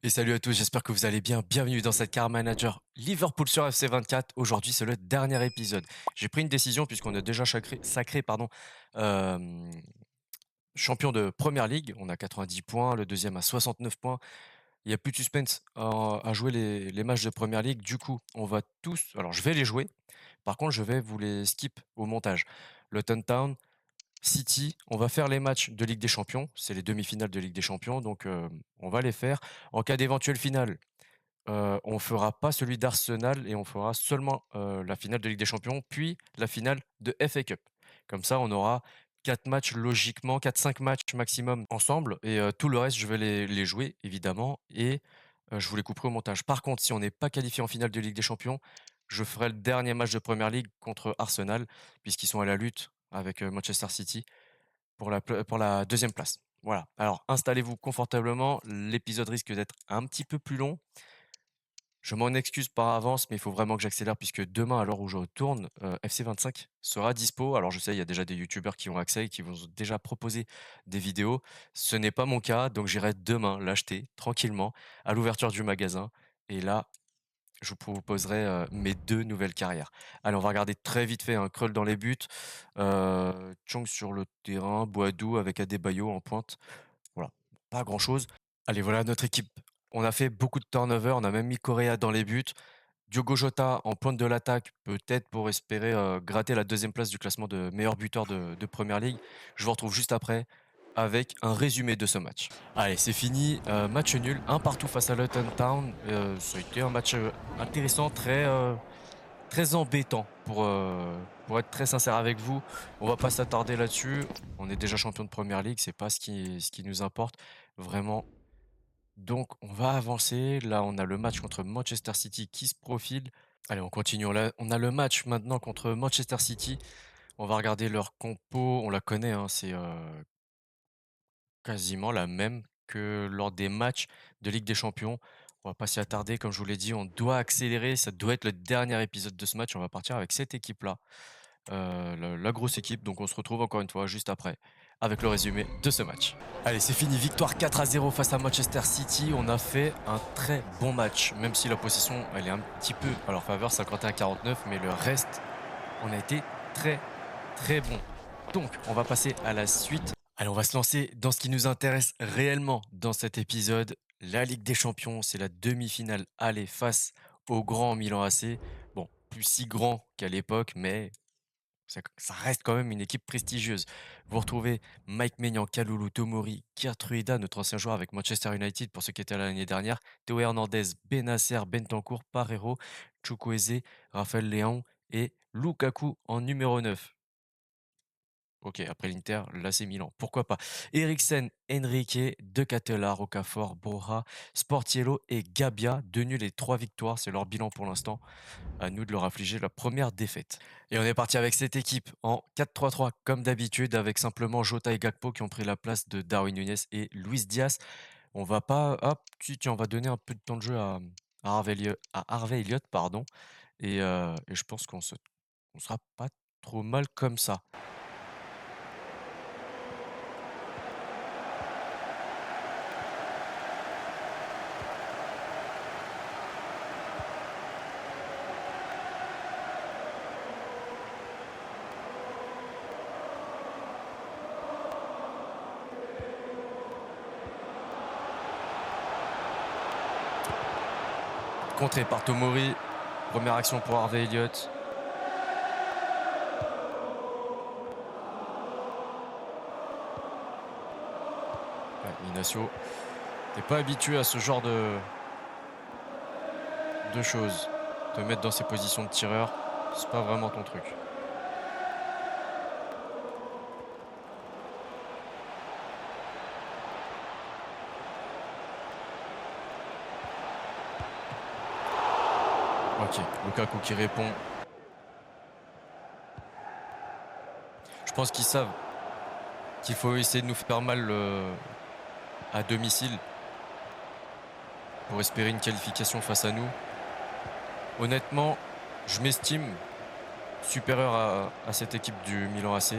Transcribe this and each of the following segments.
Et salut à tous, j'espère que vous allez bien. Bienvenue dans cette Car Manager Liverpool sur FC24. Aujourd'hui, c'est le dernier épisode. J'ai pris une décision puisqu'on a déjà sacré euh, champion de Première Ligue. On a 90 points, le deuxième a 69 points. Il n'y a plus de suspense à jouer les matchs de Première Ligue. Du coup, on va tous... Alors, je vais les jouer. Par contre, je vais vous les skip au montage. Luton Town, City, on va faire les matchs de Ligue des Champions. C'est les demi-finales de Ligue des Champions, donc on va les faire. En cas d'éventuelle finale, on fera pas celui d'Arsenal et on fera seulement la finale de Ligue des Champions, puis la finale de FA Cup. Comme ça, on aura 4 matchs logiquement, 4-5 matchs maximum ensemble, et tout le reste, je vais les jouer évidemment, et je vous les couperai au montage. Par contre, si on n'est pas qualifié en finale de Ligue des Champions, je ferai le dernier match de Première Ligue contre Arsenal, puisqu'ils sont à la lutte avec Manchester City pour la deuxième place. Voilà. Alors, installez-vous confortablement. L'épisode risque d'être un petit peu plus long. Je m'en excuse par avance, mais il faut vraiment que j'accélère puisque demain, à l'heure où je retourne, FC25 sera dispo. Alors je sais, il y a déjà des youtubeurs qui ont accès et qui vont déjà proposer des vidéos. Ce n'est pas mon cas, donc j'irai demain l'acheter tranquillement à l'ouverture du magasin. Et là, je vous proposerai mes 2 nouvelles carrières. Allez, on va regarder très vite fait un Krull dans les buts, Chong sur le terrain, Boadou avec Adebayo en pointe. Voilà, pas grand-chose. Allez, voilà notre équipe. On a fait beaucoup de turnover, on a même mis Correa dans les buts. Diogo Jota en pointe de l'attaque, peut-être pour espérer gratter la deuxième place du classement de meilleur buteur de Première Ligue. Je vous retrouve juste après avec un résumé de ce match. Allez, c'est fini. Match nul, un partout face à Luton Town. Ça a été un match intéressant, très embêtant pour être très sincère avec vous. On va pas s'attarder là-dessus. On est déjà champion de Première Ligue, c'est pas ce qui nous importe vraiment. Donc, on va avancer. Là, on a le match contre Manchester City qui se profile. Allez, on continue. On a le match maintenant contre Manchester City. On va regarder leur compo. On la connaît, hein, c'est quasiment la même que lors des matchs de Ligue des Champions. On va pas s'y attarder. Comme je vous l'ai dit, on doit accélérer. Ça doit être le dernier épisode de ce match. On va partir avec cette équipe-là. La grosse équipe. Donc on se retrouve encore une fois juste après avec le résumé de ce match. Allez, c'est fini. Victoire 4-0 face à Manchester City. On a fait un très bon match, même si la possession elle est un petit peu à leur faveur, 51-49, mais le reste, on a été très très bon. Donc, on va passer à la suite. Allez, on va se lancer dans ce qui nous intéresse réellement dans cet épisode. La Ligue des Champions, c'est la demi-finale aller face au grand Milan AC. Bon, plus si grand qu'à l'époque, mais ça reste quand même une équipe prestigieuse. Vous retrouvez Mike Maignan, Kalulu, Tomori, Gertruida, notre ancien joueur avec Manchester United pour ceux qui étaient là l'année dernière, Théo Hernandez, Benacer, Bentancur, Parreiro, Chukwueze, Raphaël Léon et Lukaku en numéro 9. Ok, après l'Inter, l'AC Milan, pourquoi pas. Eriksen, Enrique, De Ketelaere, Rocafort, Borja, Sportiello et Gabia, deux nuls et 3 victoires, c'est leur bilan pour l'instant. À nous de leur infliger la première défaite. Et on est parti avec cette équipe en 4-3-3 comme d'habitude, avec simplement Jota et Gakpo qui ont pris la place de Darwin Núñez et Luis Diaz. On va pas... Hop, tiens, on va donner un peu de temps de jeu à Harvey Elliott, pardon. Et je pense on sera pas trop mal comme ça. Contré par Tomori. Première action pour Harvey Elliott. Ouais, Inacio, t'es pas habitué à ce genre de choses. Te mettre dans ces positions de tireur, c'est pas vraiment ton truc. Ok, Lukaku qui répond. Je pense qu'ils savent qu'il faut essayer de nous faire mal à domicile pour espérer une qualification face à nous. Honnêtement, je m'estime supérieur à cette équipe du Milan AC.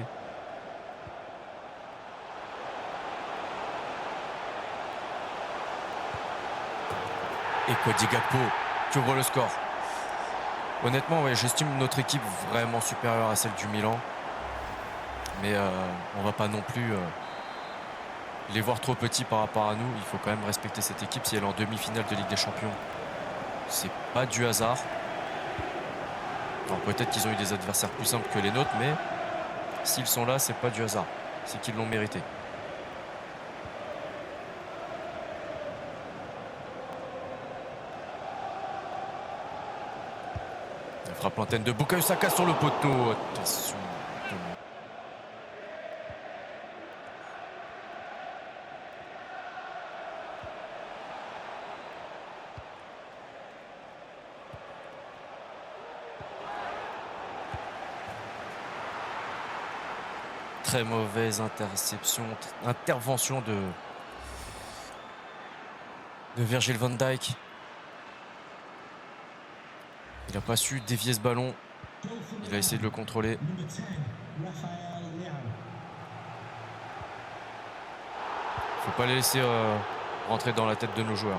Et Cody Gakpo qui ouvre le score. Honnêtement, ouais, j'estime notre équipe vraiment supérieure à celle du Milan. Mais on va pas non plus les voir trop petits par rapport à nous. Il faut quand même respecter cette équipe si elle est en demi-finale de Ligue des Champions. C'est pas du hasard. Alors peut-être qu'ils ont eu des adversaires plus simples que les nôtres, mais s'ils sont là, c'est pas du hasard. C'est qu'ils l'ont mérité. La frappe l'antenne de Bukayo Saka sur le poteau. Attention. Très mauvaise intervention de Virgil van Dijk. Il n'a pas su dévier ce ballon. Il a essayé de le contrôler. Faut pas les laisser rentrer dans la tête de nos joueurs.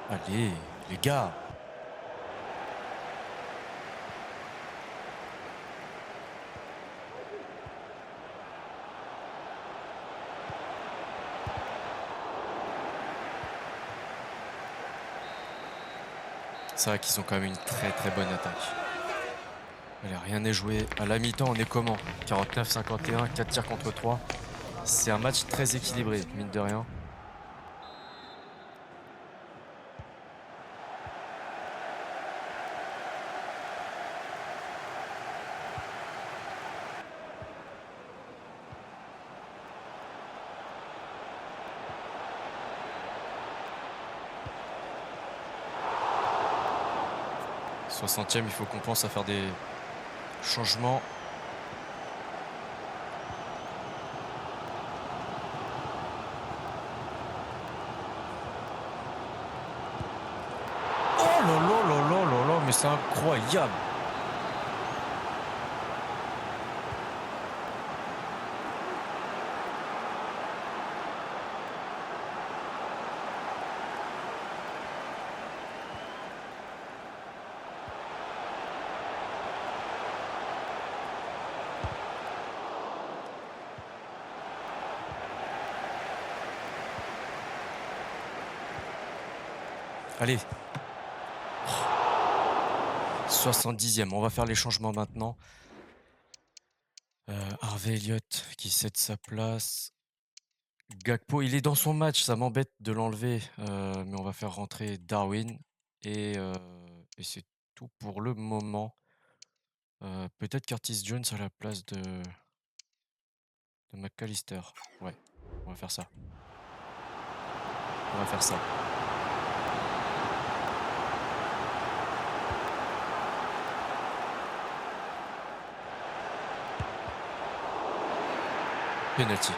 Allez, les gars. C'est vrai qu'ils ont quand même une très bonne attaque. Allez, rien n'est joué. À la mi-temps, on est comment? 49-51, 4 tirs contre 3. C'est un match très équilibré, mine de rien. « 60e, il faut qu'on pense à faire des changements. Oh là là là là là là, mais c'est incroyable. Allez. 70e, on va faire les changements maintenant. Harvey Elliott qui cède sa place. Gakpo, il est dans son match, ça m'embête de l'enlever. Mais on va faire rentrer Darwin. Et c'est tout pour le moment. Peut-être Curtis Jones à la place de McAllister. Ouais, on va faire ça. On va faire ça. Penalty.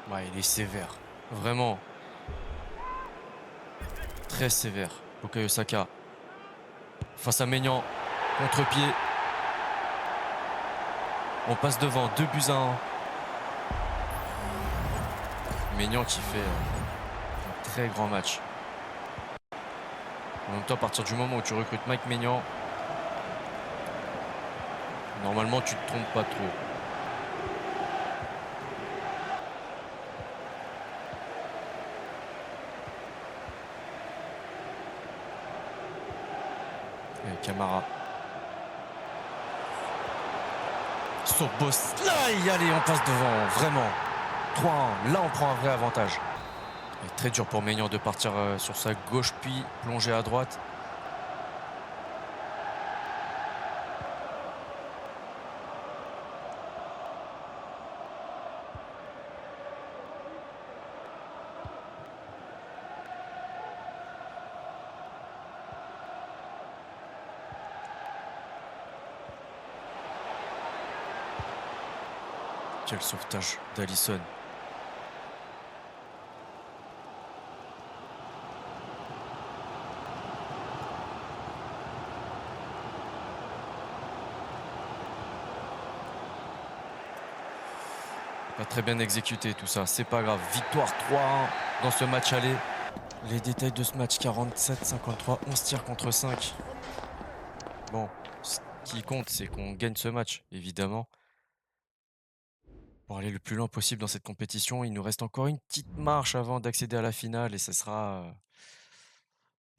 Ouais, il est sévère. Vraiment. Très sévère. Bukayo Saka. Face à Maignan. Contre-pied. On passe devant. 2-1. Maignan qui fait un très grand match. En même temps, à partir du moment où tu recrutes Mike Maignan, normalement, tu te trompes pas trop. Et Camara. Szoboszlai, allez, on passe devant, vraiment. 3-1, là on prend un vrai avantage. Et très dur pour Maignan de partir sur sa gauche puis plonger à droite. Quel sauvetage, Alisson. Pas très bien exécuté tout ça, c'est pas grave. Victoire 3-1 dans ce match aller. Les détails de ce match, 47-53, 11 tirs contre 5. Bon, ce qui compte, c'est qu'on gagne ce match, évidemment. Pour aller le plus loin possible dans cette compétition, il nous reste encore une petite marche avant d'accéder à la finale et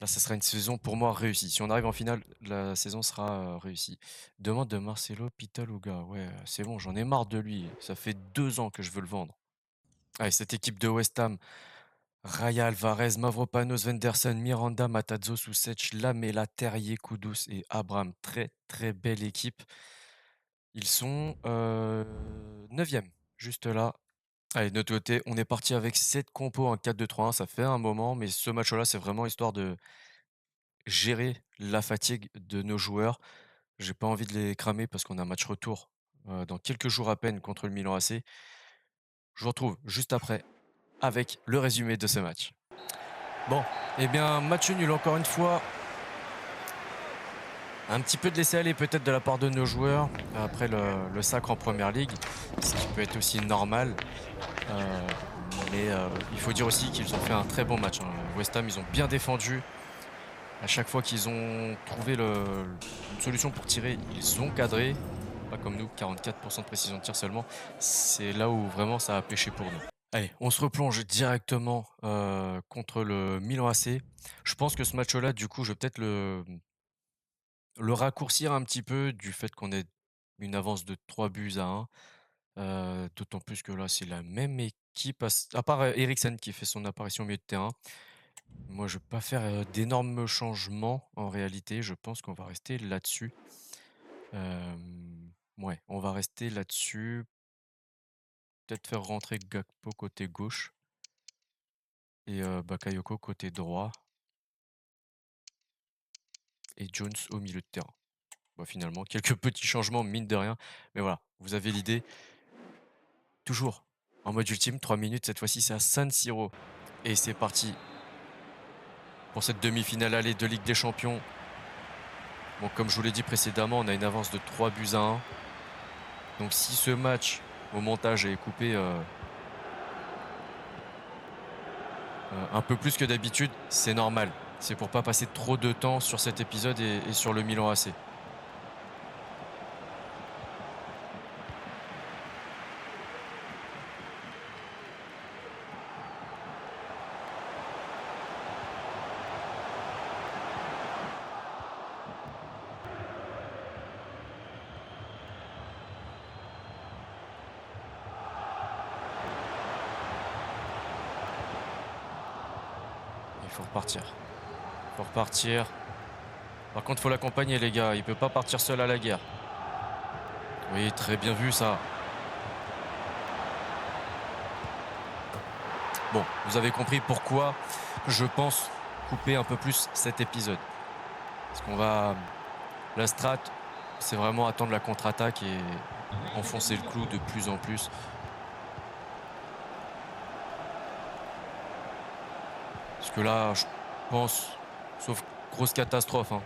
là, ça sera une saison pour moi réussie. Si on arrive en finale, la saison sera réussie. Demande de Marcelo Pitaluga. Ouais, c'est bon, j'en ai marre de lui. Ça fait 2 ans que je veux le vendre. Allez, cette équipe de West Ham, Raya Alvarez, Mavropanos, Venderson, Miranda, Matarazzo, Soucek, Lamela, Terrier, Kudus et Abraham. Très très belle équipe. Ils sont 9e, juste là. Allez, de notre côté, on est parti avec 7 compos en 4-2-3-1. Ça fait un moment, mais ce match-là, c'est vraiment histoire de gérer la fatigue de nos joueurs. J'ai pas envie de les cramer parce qu'on a un match retour dans quelques jours à peine contre le Milan AC. Je vous retrouve juste après avec le résumé de ce match. Bon, eh bien, match nul encore une fois. Un petit peu de laisser-aller peut-être de la part de nos joueurs après le sacre en Première Ligue, ce qui peut être aussi normal. Euh, mais il faut dire aussi qu'ils ont fait un très bon match, hein. West Ham, ils ont bien défendu. À chaque fois qu'ils ont trouvé une solution pour tirer, ils ont cadré. Pas comme nous, 44% de précision de tir seulement. C'est là où vraiment ça a pêché pour nous. Allez, on se replonge directement contre le Milan AC. Je pense que ce match-là, du coup, je vais peut-être le raccourcir un petit peu du fait qu'on ait une avance de 3-1. D'autant plus que là, c'est la même équipe, à part Eriksen qui fait son apparition au milieu de terrain. Moi, je ne vais pas faire d'énormes changements en réalité. Je pense qu'on va rester là-dessus. Ouais, on va rester là-dessus. Peut-être faire rentrer Gakpo côté gauche et Bakayoko côté droit et Jones au milieu de terrain. Bon, finalement, quelques petits changements, mine de rien. Mais voilà, vous avez l'idée. Toujours en mode ultime, 3 minutes. Cette fois-ci, c'est à San Siro. Et c'est parti pour cette demi-finale aller de Ligue des Champions. Bon, comme je vous l'ai dit précédemment, on a une avance de 3-1. Donc si ce match au montage est coupé un peu plus que d'habitude, c'est normal. C'est pour pas passer trop de temps sur cet épisode et sur le Milan AC. Il faut repartir. Faut repartir. Par contre, faut l'accompagner, les gars. Il peut pas partir seul à la guerre. Oui, très bien vu ça. Bon, vous avez compris pourquoi je pense couper un peu plus cet épisode. Parce qu'on va... La strat, c'est vraiment attendre la contre-attaque et enfoncer le clou de plus en plus. Parce que là, je pense, sauf grosse catastrophe, hein,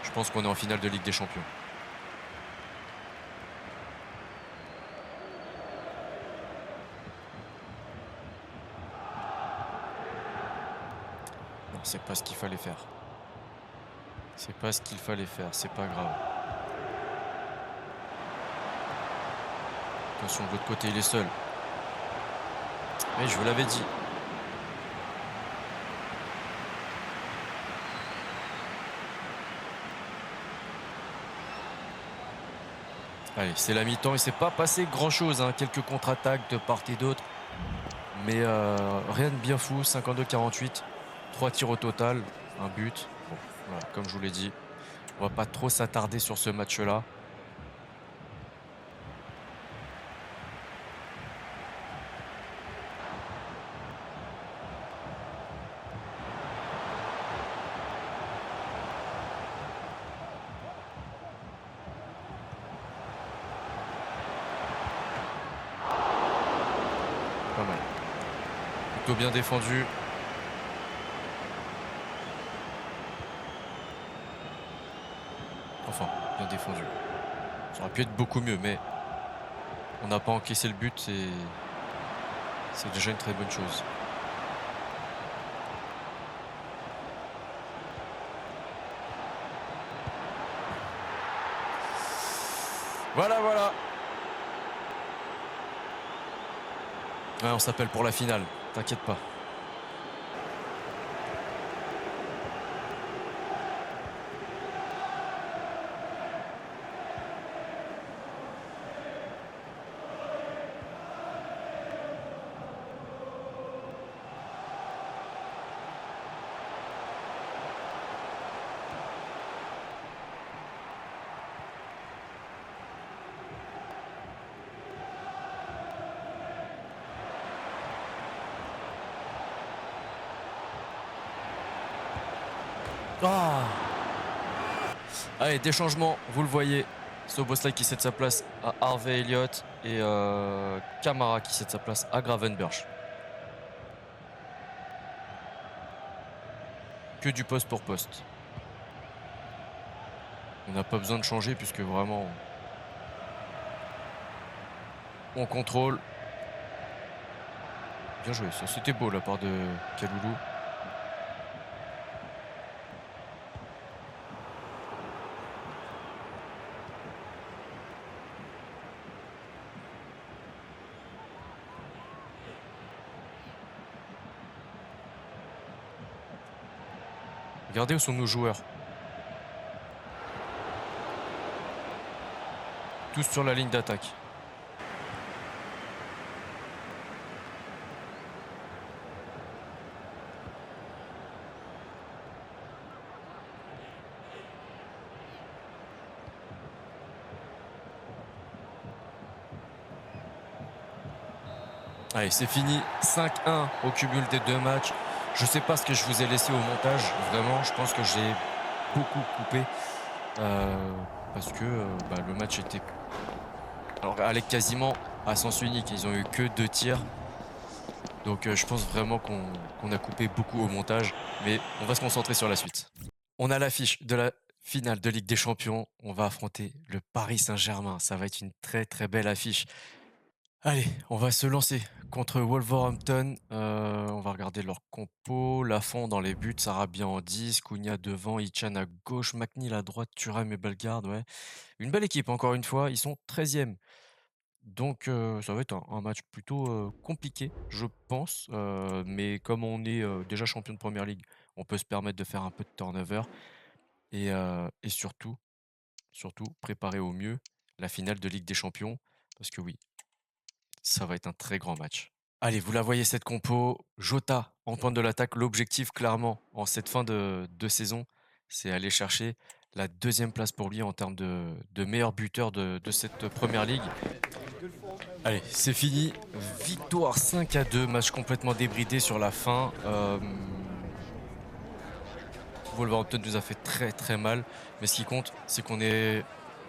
je pense qu'on est en finale de Ligue des Champions. Non, c'est pas ce qu'il fallait faire. C'est pas ce qu'il fallait faire, c'est pas grave. Attention, de l'autre côté, il est seul. Oui, je vous l'avais dit. Allez, c'est la mi-temps. Il s'est pas passé grand-chose, hein. Quelques contre-attaques de part et d'autre. Mais rien de bien fou. 52-48. 3 tirs au total. Un but. Bon, voilà, comme je vous l'ai dit. On va pas trop s'attarder sur ce match-là. Pas mal. Plutôt bien défendu. Enfin, bien défendu. Ça aurait pu être beaucoup mieux, mais On n'a pas encaissé le but, c'est déjà une très bonne chose. Voilà, voilà. Ouais, on s'appelle pour la finale, t'inquiète pas. Ah, allez, des changements, vous le voyez. Soboslai qui cède sa place à Harvey Elliott et Camara qui cède sa place à Gravenberch. Que du poste pour poste. On n'a pas besoin de changer puisque vraiment on contrôle. Bien joué, ça c'était beau la part de Kaloulou. Regardez où sont nos joueurs. Tous sur la ligne d'attaque. Allez, c'est fini. 5-1 au cumul des deux matchs. Je sais pas ce que je vous ai laissé au montage. Vraiment, je pense que j'ai beaucoup coupé. Parce que le match était allait quasiment à sens unique. Ils ont eu que 2 tirs. Donc je pense vraiment qu'on a coupé beaucoup au montage. Mais on va se concentrer sur la suite. On a l'affiche de la finale de Ligue des Champions. On va affronter le Paris Saint-Germain. Ça va être une très très belle affiche. Allez, on va se lancer contre Wolverhampton. On va regarder leur compo. Lafont dans les buts, Sarabia en 10, Cunha devant, Ichan à gauche, McNeil à droite, Thuram et Bellegarde, ouais. Une belle équipe, encore une fois. Ils sont 13e. Donc ça va être un match plutôt compliqué, je pense. Mais comme on est déjà champion de Première Ligue, on peut se permettre de faire un peu de turnover. Et surtout, préparer au mieux la finale de Ligue des Champions. Parce que oui, ça va être un très grand match. Allez, vous la voyez cette compo. Jota en pointe de l'attaque. L'objectif, clairement, en cette fin de saison, c'est aller chercher la deuxième place pour lui en termes de meilleur buteur de cette première ligue. Allez, c'est fini. Victoire 5-2. Match complètement débridé sur la fin. Wolverhampton nous a fait très très mal. Mais ce qui compte, c'est qu'on ait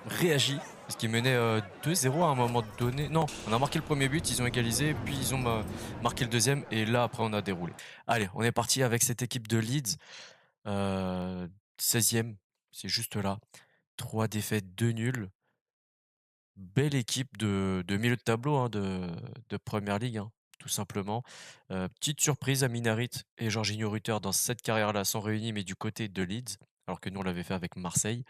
réagi. Parce qu'ils menaient 2-0 à un moment donné. Non, on a marqué le premier but, ils ont égalisé, puis ils ont marqué le deuxième. Et là, après, on a déroulé. Allez, on est parti avec cette équipe de Leeds. 16e, c'est juste là. 3 défaites, 2 nuls. Belle équipe de milieu de tableau hein, de Première Ligue, hein, tout simplement. Petite surprise, Aminarit et Jorginho Rutter dans cette carrière-là sont réunis, mais du côté de Leeds, alors que nous on l'avait fait avec Marseille.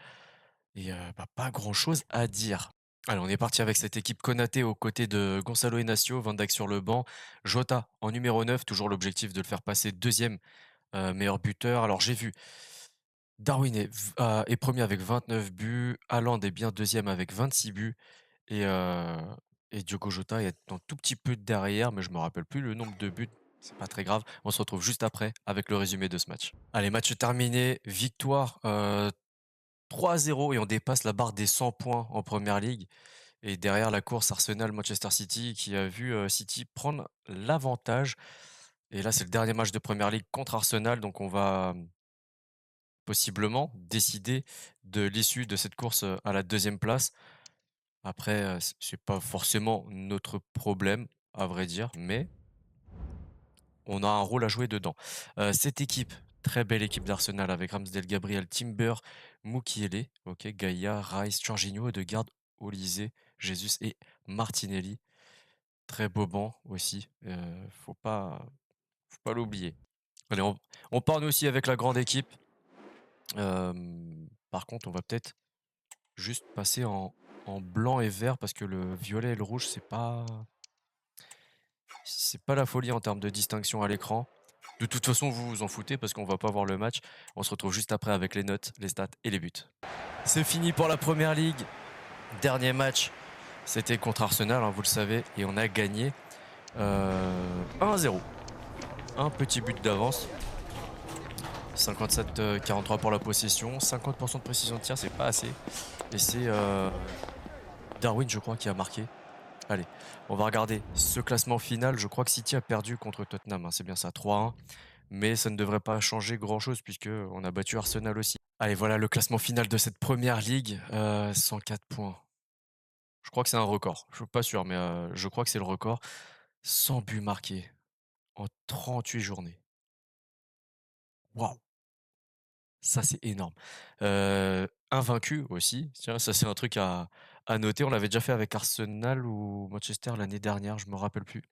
Et pas grand-chose à dire. Allez, on est parti avec cette équipe Konaté aux côtés de Gonzalo Inacio, Van Dijk sur le banc, Jota en numéro 9, toujours l'objectif de le faire passer deuxième meilleur buteur. Alors j'ai vu Darwin est premier avec 29 buts, Haaland est bien deuxième avec 26 buts. Et, heu et Diogo Jota est un tout petit peu derrière, mais je me rappelle plus le nombre de buts, c'est pas très grave. On se retrouve juste après avec le résumé de ce match. Allez, match terminé, victoire, 3-0 et on dépasse la barre des 100 points en Première Ligue et derrière la course Arsenal-Manchester City qui a vu, City prendre l'avantage et là, c'est le dernier match de Première Ligue contre Arsenal, donc on va, possiblement décider de l'issue de cette course, à la deuxième place. Après, c'est pas forcément notre problème, à vrai dire, mais on a un rôle à jouer dedans. Cette équipe, très belle équipe d'Arsenal avec Ramsdale, Gabriel, Timber, Mukiele, OK, Gaïa, Rice, Jorginho, Odegaard, Olise, Jesus et Martinelli. Très beau banc aussi, faut pas l'oublier. Allez, on part nous aussi avec la grande équipe. Par contre, on va peut-être juste passer en blanc et vert parce que le violet et le rouge, c'est pas la folie en termes de distinction à l'écran. De toute façon, vous vous en foutez parce qu'on va pas voir le match. On se retrouve juste après avec les notes, les stats et les buts. C'est fini pour la Première Ligue. Dernier match, c'était contre Arsenal, hein, vous le savez, et on a gagné 1-0. Un petit but d'avance. 57-43 pour la possession. 50% de précision de tir, c'est pas assez. Et c'est Darwin, je crois, qui a marqué. Allez, on va regarder ce classement final. Je crois que City a perdu contre Tottenham, hein, c'est bien ça, 3-1. Mais ça ne devrait pas changer grand-chose puisqu'on a battu Arsenal aussi. Allez, voilà le classement final de cette Première Ligue. 104 points. Je crois que c'est un record. Je suis pas sûr, mais je crois que c'est le record. 100 buts marqués en 38 journées. Waouh! Ça, c'est énorme. Invaincu aussi, tiens, ça c'est un truc à noter. On l'avait déjà fait avec Arsenal ou Manchester l'année dernière, je me rappelle plus.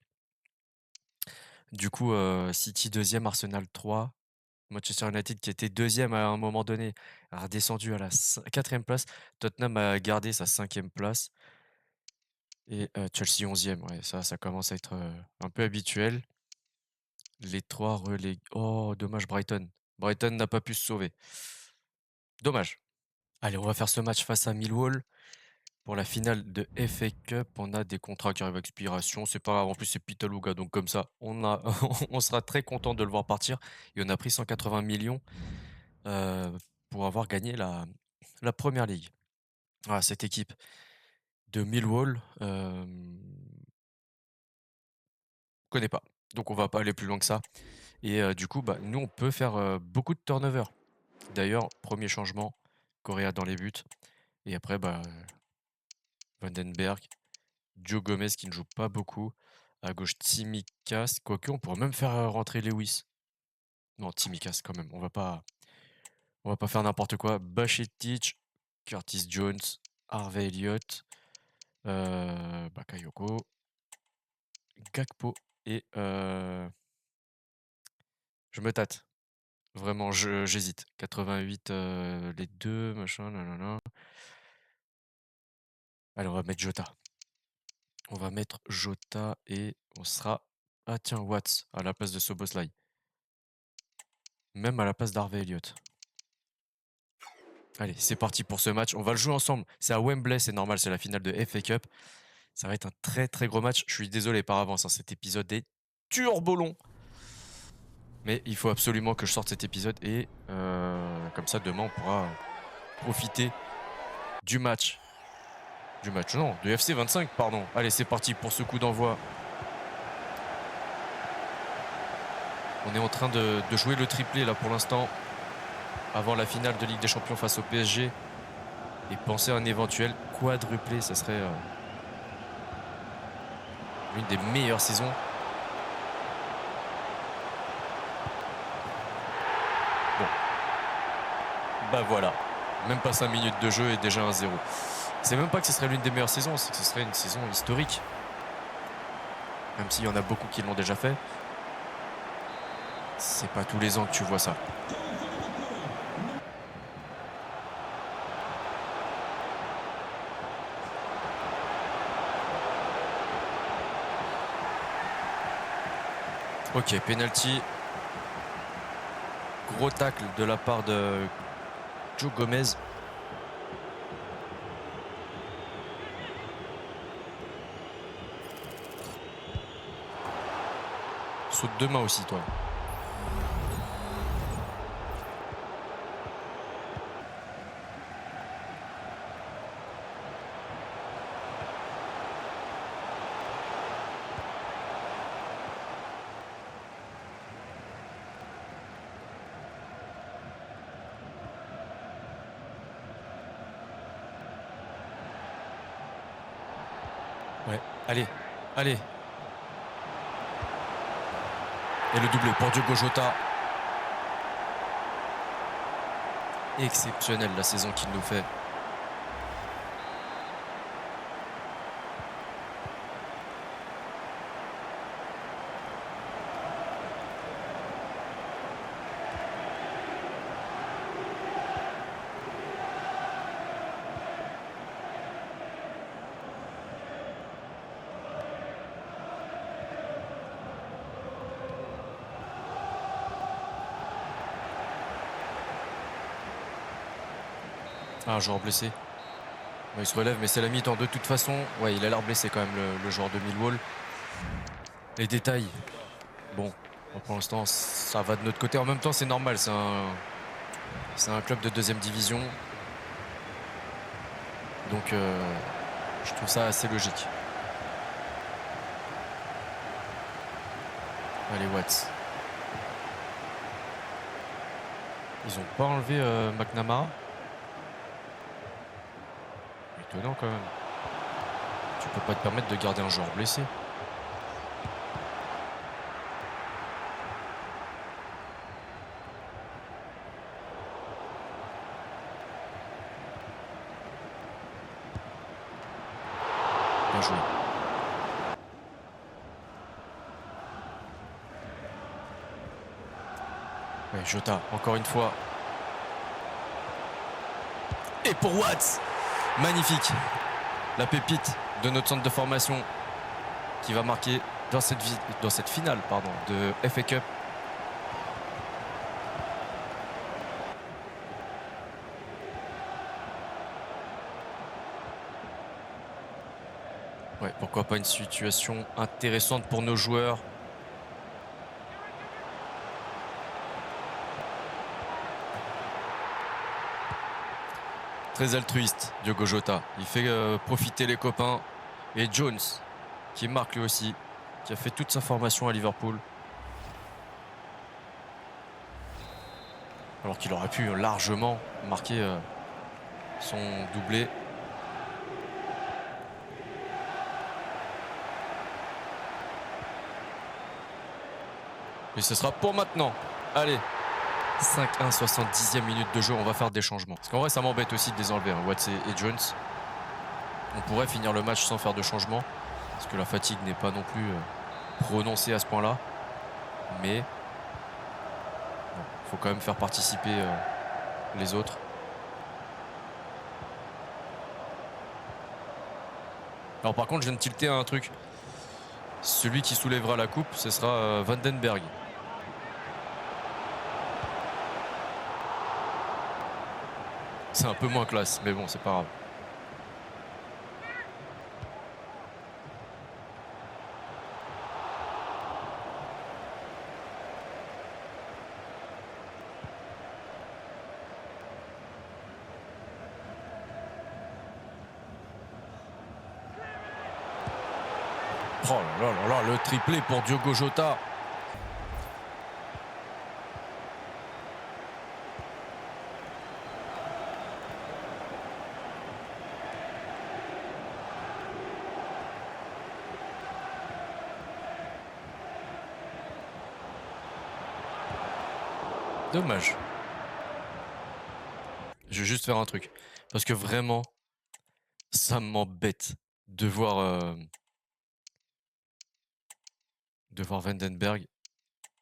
Du coup, City 2e, Arsenal 3, Manchester United qui était 2e à un moment donné, a redescendu à la 4e place. Tottenham a gardé sa 5e place et Chelsea 11e. Ouais, ça commence à être, un peu habituel. Les 3 relég oh dommage Brighton. Brighton n'a pas pu se sauver. Dommage. Allez, on va faire ce match face à Millwall. Pour la finale de FA Cup, on a des contrats qui arrivent à expiration. C'est pas grave, en plus c'est Pitaluga, donc comme ça, on sera très content de le voir partir. Et on a pris 180 millions pour avoir gagné la Première Ligue. Voilà, cette équipe de Millwall, connais pas. Donc on va pas aller plus loin que ça. Et du coup, bah, nous on peut faire beaucoup de turnover. D'ailleurs, premier changement, Correa dans les buts. Et après, bah, Vandenberg, Joe Gomez qui ne joue pas beaucoup. À gauche, Tsimikas. Quoique, on pourrait même faire rentrer Lewis. Non, Tsimikas quand même. On va pas faire n'importe quoi. Bajcetic, Curtis Jones, Harvey Elliott, Bakayoko, Gakpo et je me tâte. Vraiment, j'hésite. 88, les deux, machin, nanana. Allez, on va mettre Jota. On va mettre Jota et on sera... Ah tiens, Watts à la place de Soboslai. Même à la place d'Harvey Elliott. Allez, c'est parti pour ce match. On va le jouer ensemble. C'est à Wembley, c'est normal, c'est la finale de FA Cup. Ça va être un très très gros match. Je suis désolé par avance, hein, cet épisode est turbo long. Mais il faut absolument que je sorte cet épisode et comme ça demain on pourra profiter du match. Non, de FC 25, pardon. Allez, c'est parti pour ce coup d'envoi. On est en train de jouer le triplé là pour l'instant, avant la finale de Ligue des Champions face au PSG. Et penser à un éventuel quadruplé, ça serait l'une des meilleures saisons. Bon. Bah voilà. Même pas 5 minutes de jeu et déjà 1-0. C'est même pas que ce serait l'une des meilleures saisons, c'est que ce serait une saison historique. Même s'il y en a beaucoup qui l'ont déjà fait. C'est pas tous les ans que tu vois ça. Ok, penalty. Gros tacle de la part de Joe Gomez. Saute de main aussi, toi. Ouais, allez, allez. Et le doublé pour Diogo Jota. Exceptionnel la saison qu'il nous fait. Ah, un joueur blessé. Ouais, il se relève, mais c'est la mi-temps. De toute façon, ouais, il a l'air blessé quand même, le joueur de Millwall. Les détails, bon, pour l'instant, ça va de notre côté. En même temps, c'est normal, c'est un club de deuxième division. Donc, je trouve ça assez logique. Allez, Watts. Ils ont pas enlevé McNamara. Étonnant quand même. Tu peux pas te permettre de garder un joueur blessé. Bien joué. Ouais, Jota, encore une fois. Et pour Watts, magnifique. La pépite de notre centre de formation qui va marquer dans cette finale de FA Cup. Ouais, pourquoi pas une situation intéressante pour nos joueurs. Très altruiste, Diogo Jota. Il fait profiter les copains. Et Jones, qui marque lui aussi, qui a fait toute sa formation à Liverpool. Alors qu'il aurait pu largement marquer son doublé. Et ce sera pour maintenant. Allez, 5-1, 70e minute de jeu, on va faire des changements. Parce qu'en vrai, ça m'embête aussi de les enlever, hein, Watts et Jones. On pourrait finir le match sans faire de changement, parce que la fatigue n'est pas non plus prononcée à ce point-là. Mais il faut quand même faire participer les autres. Alors par contre, je viens de tilter un truc. Celui qui soulèvera la coupe, ce sera Vandenberg. C'est un peu moins classe, mais bon, c'est pas grave. Oh là là là, le triplé pour Diogo Jota. Dommage. Je vais juste faire un truc. Parce que vraiment, ça m'embête de voir Vandenberg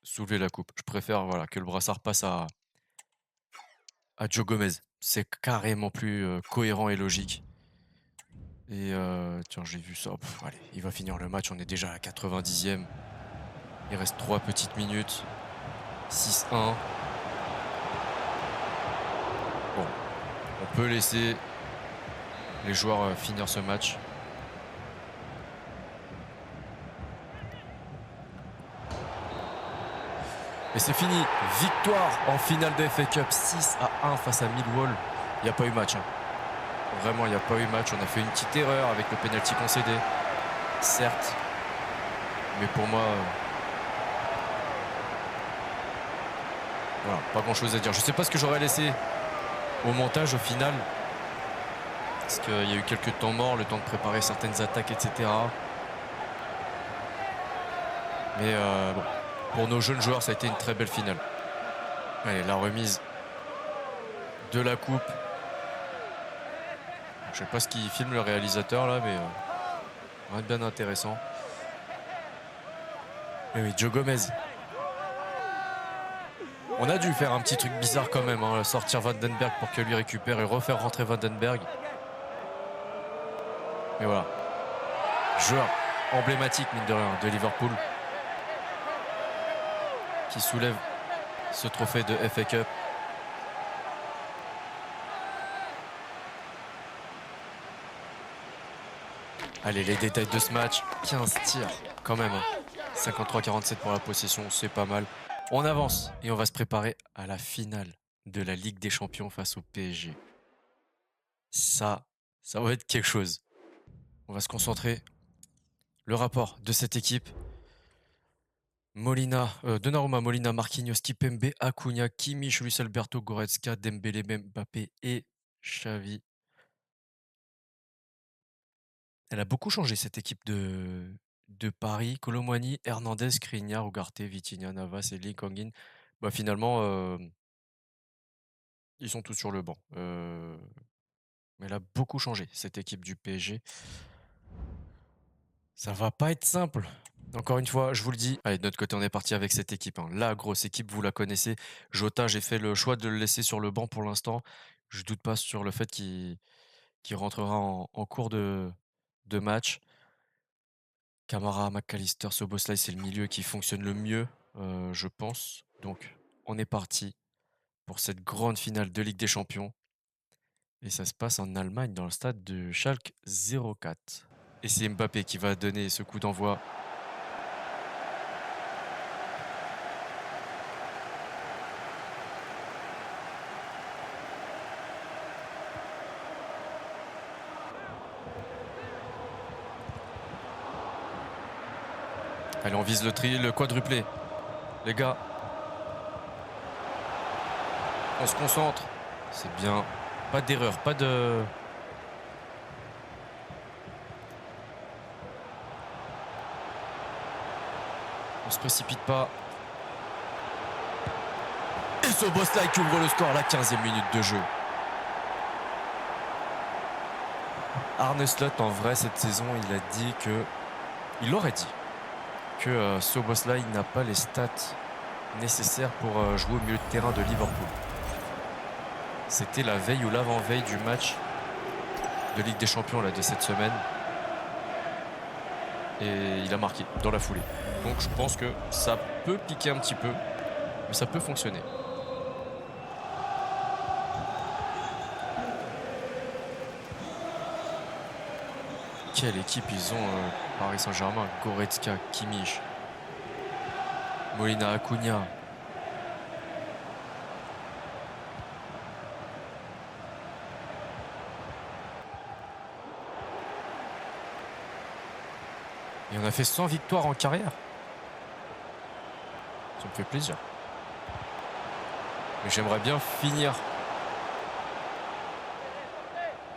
soulever la coupe. Je préfère que le brassard passe à Joe Gomez. C'est carrément plus cohérent et logique. Et tiens, j'ai vu ça. Allez, il va finir le match. On est déjà à la 90e. Il reste 3 petites minutes. 6-1. Bon, on peut laisser les joueurs finir ce match. Et c'est fini. Victoire en finale de FA Cup 6-1 face à Millwall. Il n'y a pas eu match. Hein. Vraiment, il n'y a pas eu match. On a fait une petite erreur avec le penalty concédé. Certes. Mais pour moi... voilà, pas grand chose à dire. Je sais pas ce que j'aurais laissé au montage au final. Parce qu'il y a eu quelques temps morts, le temps de préparer certaines attaques, etc. Mais bon, pour nos jeunes joueurs, ça a été une très belle finale. Allez, la remise de la coupe. Je sais pas ce qu'il filme le réalisateur là, mais ça va être bien intéressant. Et oui, Joe Gomez. On a dû faire un petit truc bizarre quand même, hein, sortir Vandenberg pour que lui récupère et refaire rentrer Vandenberg. Mais voilà. Joueur emblématique, mine de rien, de Liverpool. Qui soulève ce trophée de FA Cup. Allez, les détails de ce match. 15 tirs, quand même. 53-47 pour la possession, c'est pas mal. On avance et on va se préparer à la finale de la Ligue des Champions face au PSG. Ça, ça va être quelque chose. On va se concentrer. Le rapport de cette équipe. Donnarumma, Molina, Marquinhos, Kipembe, Acuna, Kimmich, Luis Alberto, Goretzka, Dembélé, Mbappé et Xavi. Elle a beaucoup changé cette équipe de Paris. Kolo Muani, Hernandez, Skriniar, Ugarte, Vitinha, Navas et Lee Kangin. Bah finalement, ils sont tous sur le banc. Mais elle a beaucoup changé cette équipe du PSG. Ça va pas être simple. Encore une fois, je vous le dis. Allez, de notre côté, on est parti avec cette équipe. La grosse équipe, vous la connaissez. Jota, j'ai fait le choix de le laisser sur le banc pour l'instant. Je doute pas sur le fait qu'il rentrera en cours de match. Camara, McAllister, Szoboszlai, c'est le milieu qui fonctionne le mieux, je pense. Donc, on est parti pour cette grande finale de Ligue des Champions. Et ça se passe en Allemagne, dans le stade de Schalke 04. Et c'est Mbappé qui va donner ce coup d'envoi. Allez, on vise le quadruplé. Les gars, on se concentre. C'est bien. Pas d'erreur, pas de... On se précipite pas. Et Szoboszlai qui ouvre le score à la 15e minute de jeu. Arne Slot, en vrai, cette saison, il a dit que... Il aurait dit que Szoboszlai n'a pas les stats nécessaires pour jouer au milieu de terrain de Liverpool. C'était la veille ou l'avant-veille du match de Ligue des Champions là, de cette semaine. Et il a marqué dans la foulée. Donc je pense que ça peut piquer un petit peu, mais ça peut fonctionner. Quelle équipe ils ont, Paris Saint-Germain. Goretzka, Kimmich, Molina, Acuna. Et on a fait 100 victoires en carrière. Ça me fait plaisir. Mais j'aimerais bien finir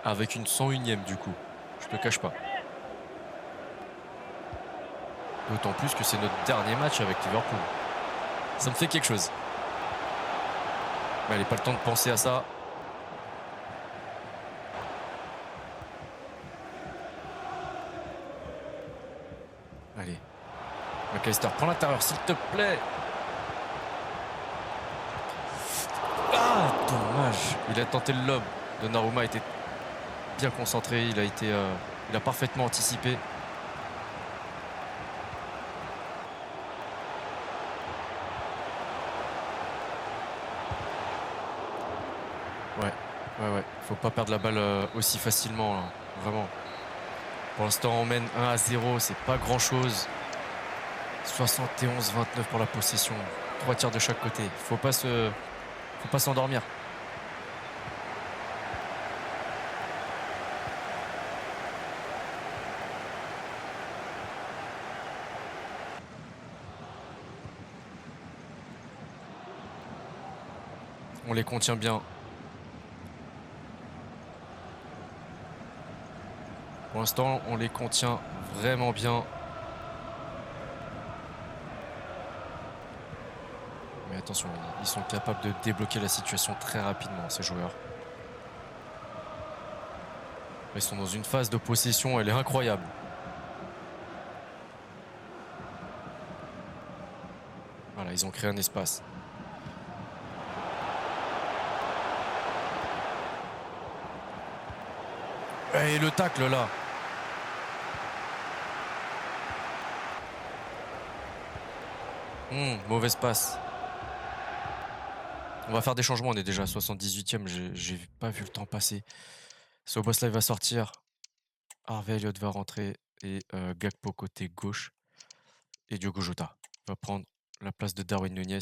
avec une 101e du coup. Je te cache pas. D'autant plus que c'est notre dernier match avec Liverpool. Ça me fait quelque chose. Mais allez, pas le temps de penser à ça. Allez. McAllister, prends l'intérieur, s'il te plaît. Ah, dommage. Il a tenté le lob. Donnarumma était bien concentré. Il a parfaitement anticipé. Ouais. Faut pas perdre la balle aussi facilement, hein. Vraiment. Pour l'instant, on mène 1-0. C'est pas grand-chose. 71-29 pour la possession. 3 tirs de chaque côté. Faut pas s'endormir. On les contient bien. Pour l'instant, on les contient vraiment bien. Mais attention, ils sont capables de débloquer la situation très rapidement, ces joueurs. Ils sont dans une phase de possession, elle est incroyable. Voilà, ils ont créé un espace. Et le tacle là. Mauvaise passe. On va faire des changements, on est déjà à 78e, j'ai pas vu le temps passer. Szoboszlai va sortir. Harvey Elliott va rentrer. et Gakpo côté gauche. Et Diogo Jota va prendre la place de Darwin Nunez.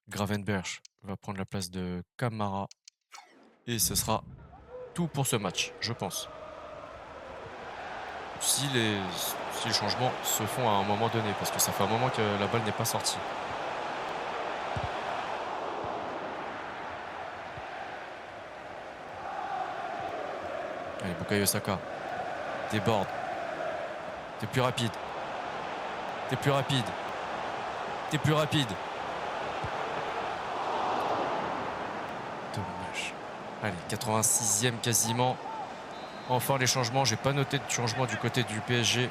Gravenberch va prendre la place de Camara. Et ce sera tout pour ce match, je pense. Si les changements se font à un moment donné, parce que ça fait un moment que la balle n'est pas sortie. Allez, Bukayo Saka déborde. T'es plus rapide. T'es plus rapide. T'es plus rapide. Dommage. Allez, 86e quasiment. Enfin les changements. J'ai pas noté de changement du côté du PSG.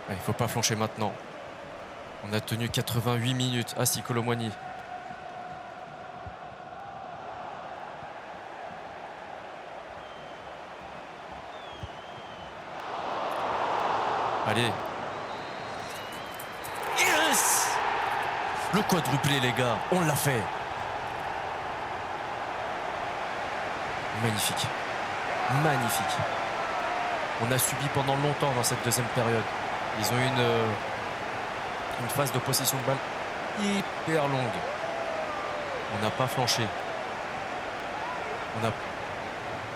Il faut pas flancher maintenant. On a tenu 88 minutes. Ah si, Kolo Muani. Allez. Yes! Le quadruplé, les gars. On l'a fait. Magnifique. Magnifique. On a subi pendant longtemps dans cette deuxième période. Ils ont eu une phase de possession de balle hyper longue. On n'a pas flanché.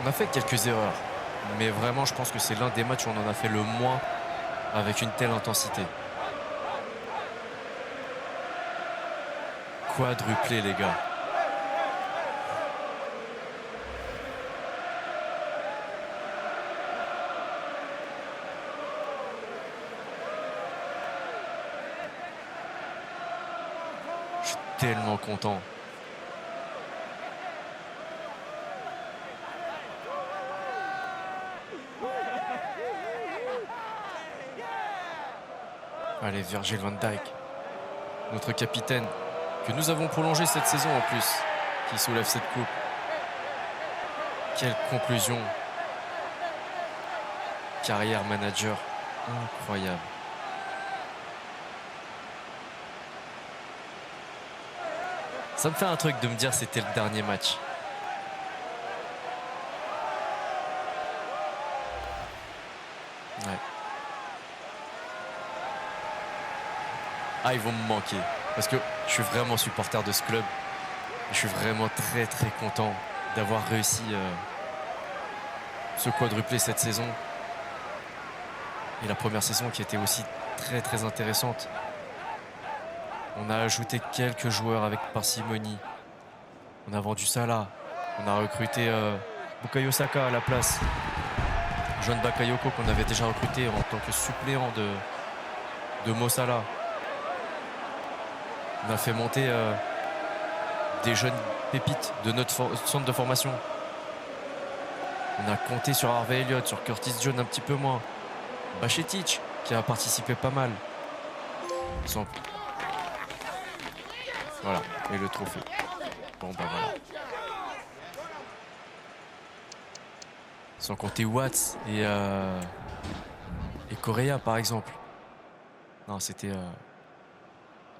On a fait quelques erreurs. Mais vraiment, je pense que c'est l'un des matchs où on en a fait le moins avec une telle intensité. Quadruplé, les gars. Je suis tellement content. Allez, Virgil van Dijk, notre capitaine, que nous avons prolongé cette saison en plus, qui soulève cette coupe. Quelle conclusion. Carrière manager incroyable. Ça me fait un truc de me dire que c'était le dernier match. Ouais. Ah, ils vont me manquer. Parce que je suis vraiment supporter de ce club. Je suis vraiment très très content d'avoir réussi ce quadruplé cette saison. Et la première saison qui était aussi très très intéressante. On a ajouté quelques joueurs avec parcimonie. On a vendu Salah. On a recruté Bukayo Saka à la place. John Bakayoko qu'on avait déjà recruté en tant que suppléant de Mo Salah. On a fait monter des jeunes pépites de notre centre de formation. On a compté sur Harvey Elliott, sur Curtis Jones un petit peu moins. Bajcetic qui a participé pas mal. Voilà, et le trophée. Bon bah voilà. Sans compter Watts et Correa par exemple. Non, c'était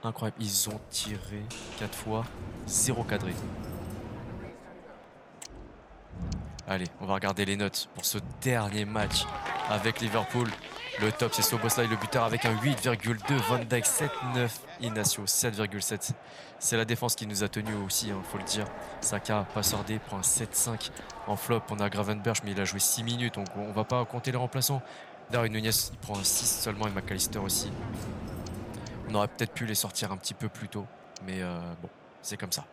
incroyable. Ils ont tiré 4 fois, 0 cadré. Allez, on va regarder les notes pour ce dernier match avec Liverpool. Le top, c'est Szoboszlai, le buteur, avec un 8,2. Van Dijk, 7,9. Inacio, 7,7. C'est la défense qui nous a tenus aussi, il faut le dire. Saka, passeur D, prend un 7,5. En flop, on a Gravenberch, mais il a joué 6 minutes, donc on va pas compter les remplaçants. Darwin Nunez, il prend un 6 seulement, et McAllister aussi. On aurait peut-être pu les sortir un petit peu plus tôt, mais bon, c'est comme ça.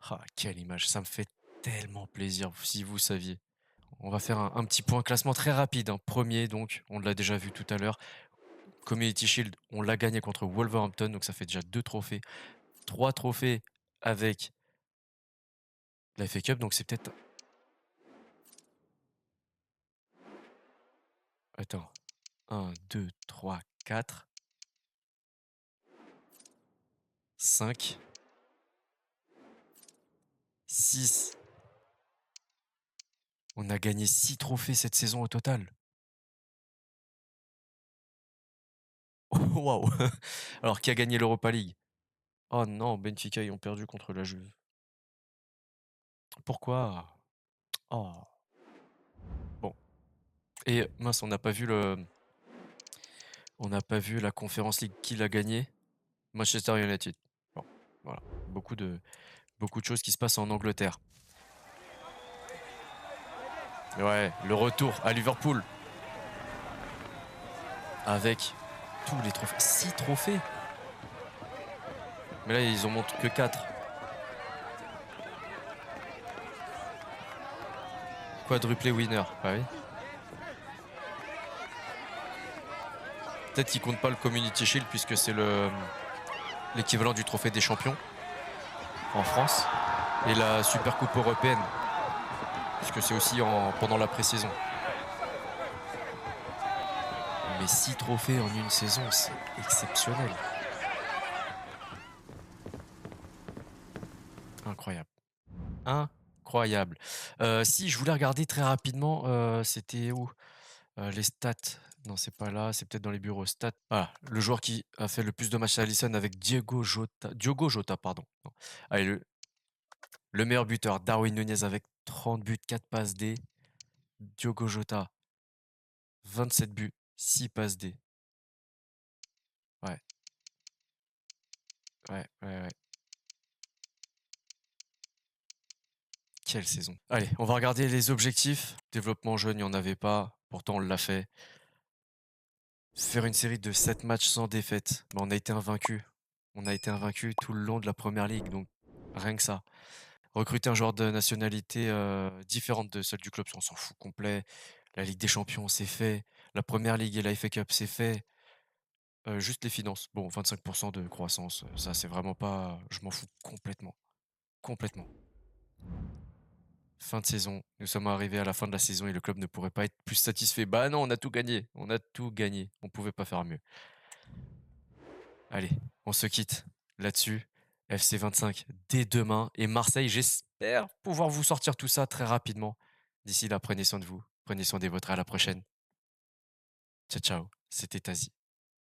Ah, quelle image, ça me fait tellement plaisir, si vous saviez. On va faire un petit point classement très rapide. Premier, donc, on l'a déjà vu tout à l'heure. Community Shield, on l'a gagné contre Wolverhampton, donc ça fait déjà 2 trophées. 3 trophées avec la FA Cup, donc c'est peut-être... Attends. 1, 2, 3, 4, 5, 6. On a gagné 6 trophées cette saison au total. Waouh! Alors, qui a gagné l'Europa League? Oh non, Benfica, ils ont perdu contre la Juve. Pourquoi? Oh, bon. Et mince, on n'a pas vu la Conference League. Qui l'a gagné? Manchester United. Bon, voilà. Beaucoup de beaucoup de choses qui se passent en Angleterre. Ouais, le retour à Liverpool avec tous les trophées. 6 trophées! Mais là, ils en montrent que 4. Quadruplé winner. Bah oui. Peut-être qu'ils comptent pas le Community Shield puisque c'est l'équivalent du trophée des champions en France et la Super Coupe européenne puisque c'est aussi pendant la pré-saison. Mais 6 trophées en une saison, c'est exceptionnel. Incroyable. Incroyable. Si je voulais regarder très rapidement, c'était où? Les stats. Non, c'est pas là, c'est peut-être dans les bureaux. Stats. Ah, le joueur qui a fait le plus de matchs à Alisson avec Diogo Jota, pardon. Non. Allez, le meilleur buteur, Darwin Nunez avec 30 buts, 4 passes D. Diogo Jota, 27 buts, 6 passes D. Ouais, ouais. Quelle saison. Allez, on va regarder les objectifs. Développement jeune, il n'y en avait pas. Pourtant, on l'a fait. Faire une série de 7 matchs sans défaite. Mais on a été invaincu. On a été invaincu tout le long de la première ligue, donc rien que ça. Recruter un joueur de nationalité différente de celle du club, on s'en fout complet. La Ligue des Champions, c'est fait. La première ligue et la FA Cup, c'est fait. Juste les finances. Bon, 25% de croissance, ça c'est vraiment pas. Je m'en fous complètement. Complètement. Fin de saison. Nous sommes arrivés à la fin de la saison et le club ne pourrait pas être plus satisfait. Bah non, on a tout gagné. On a tout gagné. On pouvait pas faire mieux. Allez, on se quitte là-dessus. FC 25 dès demain et Marseille, j'espère pouvoir vous sortir tout ça très rapidement. D'ici là, prenez soin de vous, prenez soin des vôtres, à la prochaine. Ciao, ciao, c'était Tazi.